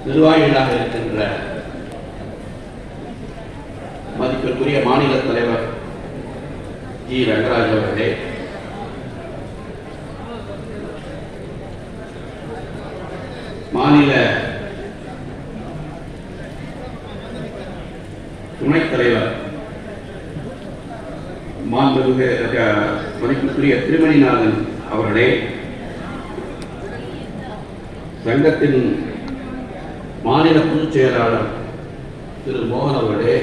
நிர்வாகிகளாக இருக்கின்ற மதிப்பிற்குரிய மாநில தலைவர் ஜி ரங்கராஜ் அவர்களே, மாநில துணைத் தலைவர் மாண்புமிகு மதிப்பிற்குரிய திருமணிநாதன் அவர்களே, சங்கத்தின் மாநில பொதுச் செயலாளர் திரு மோகன் அவர்களே,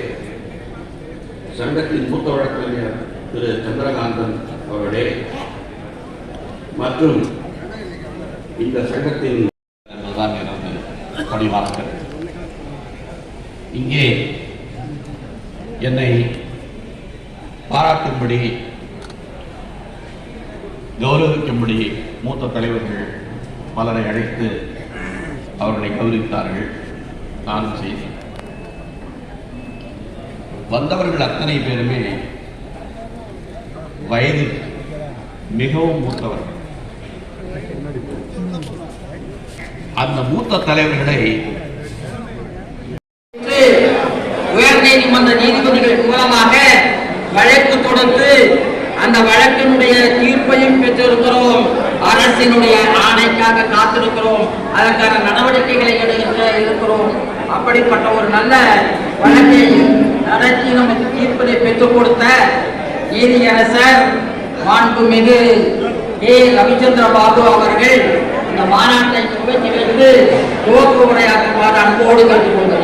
சங்கத்தின் மூத்த வழக்கறிஞர் திரு சந்திரகாந்தன் அவர்களே மற்றும் இந்த சங்கத்தின் பணிவாளர்கள், இங்கே என்னை பாராட்டும்படி கௌரவிக்கும்படி மூத்த தலைவர்கள் பலரை அழைத்து அவர்களை கௌரவித்தார்கள். நானும் செய்தேன். வந்தவர்கள் அத்தனை பேருமே வயதில் மிகவும் மூத்தவர்கள். அந்த மூத்த தலைவர்களை உயர்நீதிமன்ற நீதிபதிகள் மூலமாக வழக்கு தொடுத்து அந்த வழக்கினுடைய தீர்ப்பையும் பெற்றிருக்கிறோம். அரசினுடைய ஆணைக்காக காத்திருக்கிறோம். அதற்கான நடவடிக்கைகளை இருக்கிறோம். அப்படிப்பட்ட ஒரு நல்ல வழக்கை நடத்தி நமக்கு தீர்ப்பதை பெற்றுக் கொடுத்த நீதியரசர் மாண்புமிகு கே ரவிச்சந்திர பாபு அவர்கள் இந்த மாநாட்டை துவக்கி வைத்து துவக்க உரையாற்றுமாறு அன்போடு கேட்டுக்கொள்கிறார்.